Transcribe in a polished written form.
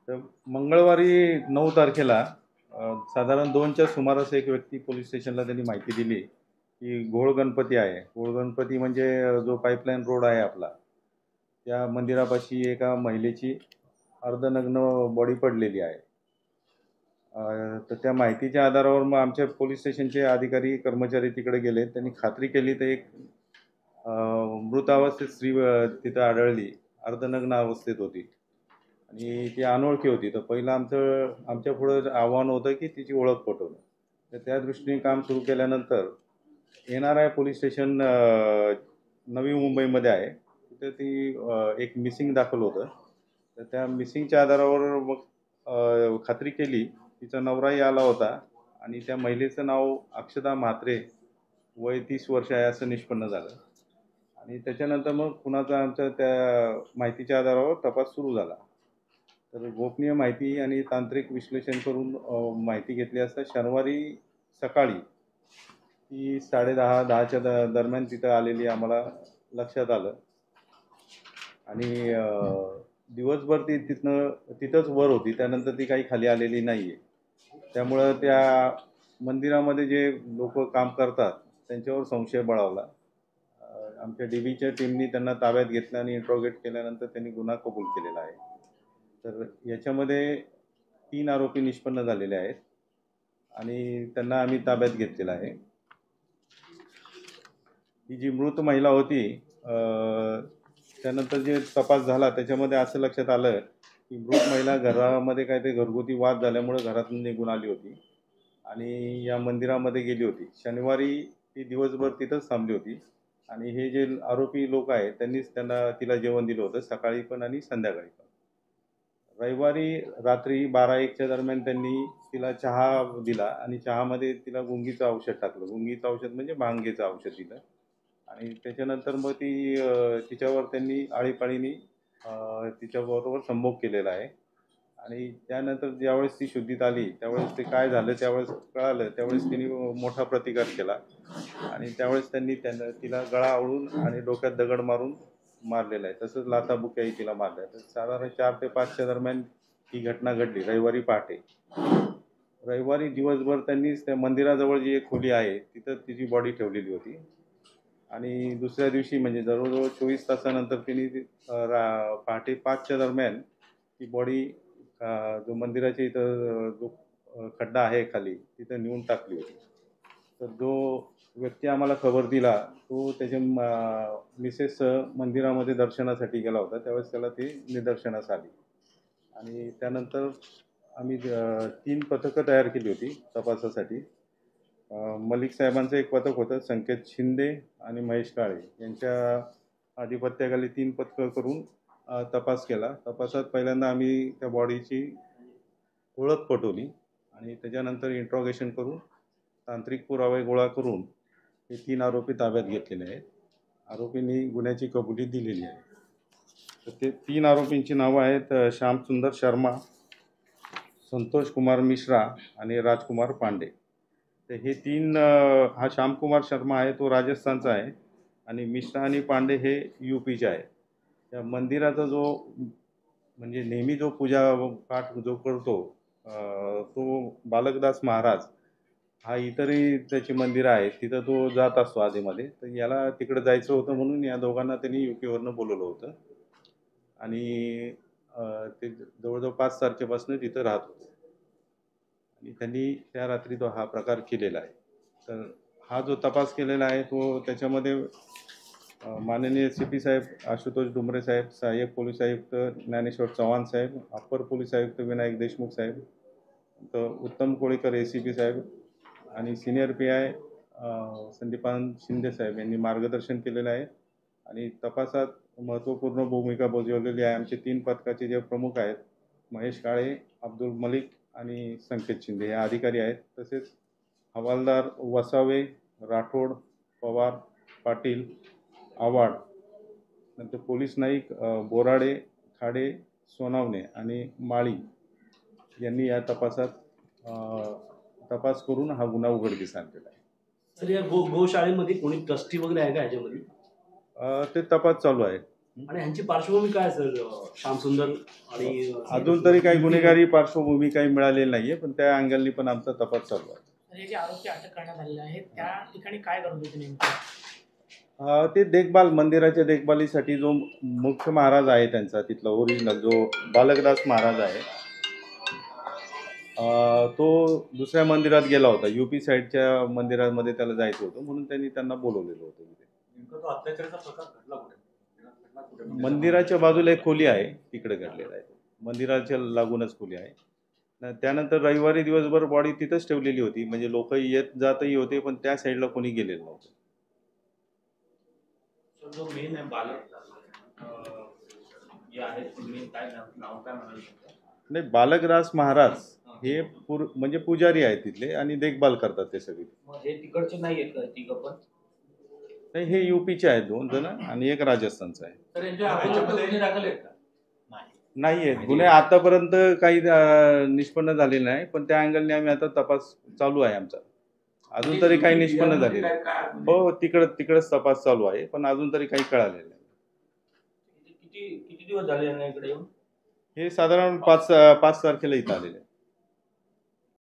तर मंगळवारी 9 तारखेला साधारण 2च्या सुमारास एक व्यक्ती पोलीस स्टेशनला त्यांनी माहिती दिली की घोळ गणपती आहे. घोळ गणपती म्हणजे जो पाईपलाईन रोड आहे आपला, त्या मंदिरापाशी एका महिलेची अर्धनग्न बॉडी पडलेली आहे. तर त्या माहितीच्या आधारावर मग आमच्या पोलीस स्टेशनचे अधिकारी कर्मचारी तिकडे गेले. त्यांनी खात्री केली तर एक मृत अवस्थेत स्त्री तिथं आढळली, अर्धनग्न अवस्थेत होती आणि ती अनोळखी होती. तर पहिलं आमच्या पुढं आव्हान होतं की तिची ओळख पटवणं. तर त्या दृष्टीने काम सुरू केल्यानंतर NRI पोलीस स्टेशन नवी मुंबईमध्ये आहे, तिथे ती एक मिसिंग दाखल होतं. तर त्या मिसिंगच्या आधारावर मग खात्री केली. तिचा नवराही आला होता आणि त्या महिलेचं नाव अक्षता म्हात्रे, वय 30 वर्ष आहे असं निष्पन्न झालं. आणि त्याच्यानंतर मग कुणाचा आमच्या त्या माहितीच्या आधारावर तपास सुरू झाला. तर गोपनीय माहिती आणि तांत्रिक विश्लेषण करून माहिती घेतली असता शनिवारी सकाळी ती 10:30-10च्या दरम्यान तिथं आलेली आम्हाला लक्षात आलं. आणि दिवसभर ती तिथंच वर होती. त्यानंतर ती काही खाली आलेली नाही आहे. त्यामुळं त्या मंदिरामध्ये जे लोक काम करतात त्यांच्यावर संशय बळावला. आमच्या DBच्या टीमनी त्यांना ताब्यात घेतलं आणि इंट्रोगेट केल्यानंतर त्यांनी गुन्हा कबूल केलेला आहे. तर याच्यामध्ये 3 आरोपी निष्पन्न झालेले आहेत आणि त्यांना आम्ही ताब्यात घेतलेलं आहे. ही जी मृत महिला होती, त्यानंतर जे तपास झाला त्याच्यामध्ये असं लक्षात आलं की मृत महिला घरामध्ये काहीतरी घरगुती वाद झाल्यामुळे घरातून निघून आली होती आणि या मंदिरामध्ये गेली होती. शनिवारी ती दिवसभर तिथंच थांबली होती आणि हे जे आरोपी लोक आहेत त्यांनीच तिला जेवण दिलं होतं, सकाळी पण आणि संध्याकाळी पण. रविवारी रात्री 12-1च्या दरम्यान त्यांनी तिला चहा दिला आणि चहामध्ये तिला गुंगीचं औषध टाकलं. गुंगीचं औषध म्हणजे भांगेचं औषध दिलं आणि त्याच्यानंतर मग तिच्यावर त्यांनी आळीपाळीने तिच्याबरोबर संभोग केलेला आहे. आणि त्यानंतर ज्यावेळेस ती शुद्धीत आली त्यावेळेस ते काय झालं त्यावेळेस कळालं. त्यावेळेस तिने मोठा प्रतिकार केला आणि त्यावेळेस त्यांनी तिला गळा आवळून आणि डोक्यात दगड मारून मारलेला आहे. तसंच लाथाबुक्याही तिला मारल्या. तर साधारण 4 ते 5च्या दरम्यान ही घटना घडली रविवारी पहाटे. रविवारी दिवसभर त्यांनीच त्या मंदिराजवळ जी एक खोली आहे तिथं तिची बॉडी ठेवलेली होती आणि दुसऱ्या दिवशी म्हणजे जवळजवळ 24 तासानंतर तिने पहाटे 5च्या दरम्यान ती बॉडी जो मंदिराच्या इथं जो खड्डा आहे खाली तिथं नेऊन टाकली होती. तर जो व्यक्ती आम्हाला खबर दिला तो त्याच्या मिसेस मंदिरामध्ये दर्शनासाठी गेला होता. त्यावेळेस त्याला ती निदर्शनास आली आणि त्यानंतर आम्ही 3 पथकं तयार केली होती तपासासाठी. मलिक साहेबांचं एक पथक होतं, संकेत शिंदे आणि महेश काळे यांच्या आधिपत्याखाली 3 पथकं करून तपास केला. तपासात पहिल्यांदा आम्ही त्या बॉडीची ओळख पटवली आणि त्याच्यानंतर इंट्रोगेशन करून तांत्रिक पुरावे गोळा करून हे 3 आरोपी ताब्यात घेतलेले आहेत. आरोपींनी गुन्ह्याची कबुली दिलेली आहे. तर ते 3 आरोपींची नावं आहेत श्यामसुंदर शर्मा, संतोष कुमार मिश्रा आणि राजकुमार पांडे. तर हे 3 हा श्यामकुमार शर्मा आहे तो राजस्थानचा आहे आणि मिश्रा आणि पांडे हे UPचे आहे. त्या मंदिराचा जो म्हणजे नेहमी जो पूजा पाठ जो करतो तो बालकदास महाराज हा इतरही त्याची मंदिरं आहेत तिथं तो जात असतो आधीमध्ये. तर याला तिकडे जायचं होतं म्हणून या दोघांना त्यांनी UPवरनं बोलवलं होतं आणि ते जवळजवळ 5 तारखेपासून तिथं राहत होते आणि त्यांनी त्या रात्री तो हा प्रकार केलेला आहे. तर हा जो तपास केलेला आहे तो त्याच्यामध्ये माननीय CP साहेब आशुतोष डुमरे साहेब, सहाय्यक पोलीस आयुक्त ज्ञानेश्वर चव्हाण साहेब, अप्पर पोलीस आयुक्त विनायक देशमुख साहेब, तर उत्तम कोळीकर ACP साहेब आणि सिनियर PI संदीपान शिंदे साहेब यांनी मार्गदर्शन केलेलं आहे आणि तपासात महत्त्वपूर्ण भूमिका बजावलेली आहे. आमचे 3 पथकाचे जे प्रमुख आहेत महेश काळे, अब्दुल मलिक आणि संकेत शिंदे हे अधिकारी आहेत. तसेच हवालदार वसावे, राठोड, पवार, पाटील, आव्हाड, नंतर पोलीस नाईक बोराडे, खाडे, सोनावणे आणि माळी यांनी या तपासात तपास करून हा गुन्हा उघडकीस आणलेला आहे. सर या गोशाळेमध्ये कोणी ट्रस्टी वगैरे आहे का याच्यामध्ये? ते तपास चालू आहे. आणि ह्यांची पार्श्वभूमी काय सर, श्यामसुंदर आणि अजून तरी काही गुन्हेगारी पार्श्वभूमी काही मिळालेली नाहीये, पण त्या अँगलनी पण आमचा तपास चालू आहे. हे जे आरोपी अटक करण्यात आलेले आहेत त्या ठिकाणी काय करत होते नेमकं? ते देखभाल, मंदिराच्या देखभालीसाठी जो मुख्य महाराज आहे त्यांचा तिथला ओरिजिनल जो बालकदास महाराज आहे, तो दुसऱ्या मंदिरात गेला होता. यूपी साईडच्या मंदिरामध्ये त्याला जायचं होतं, म्हणून त्यांनी त्यांना बोलवलेलं होतं तिथे. तो अत्याचाराचा प्रकार घडला कुठे? मंदिराच्या बाजूला एक खोली आहे, तिकडे घडलेला आहे. मंदिराच्या लागूनच खोली आहे. त्यानंतर रविवारी दिवसभर बॉडी तिथंच ठेवलेली होती, म्हणजे लोक येत जातही होते, पण त्या साईडला कोणी गेलेलं नव्हतं. जो मेन आहे बालक जे आहे मेन काय नाव काय म्हणाल? नाही, बालकदास महाराज हे म्हणजे पुजारी आहेत तिथले आणि देखभाल करतात ते सगळे. हे तिकडचे नाही आहेत का तिघं पण? नाही, हे यूपीचे आहेत 2 जण आणि एक राजस्थानचा आहे. तर यांच्यामध्ये गुन्हे दाखल आहेत का? नाही आहेत गुन्हे आतापर्यंत काही निष्पन्न झालेले नाही, पण त्या अँगलने आम्ही आता तपास चालू आहे आमचा. अजून तरी काही निष्पन्न झालेलं नाही. हो, तिकडच तपास चालू आहे, पण अजून तरी काही कळालेलं नाही. किती दिवस झाले यांना इकडे येऊन? हे साधारण 5 तारखेला इथं आलेले.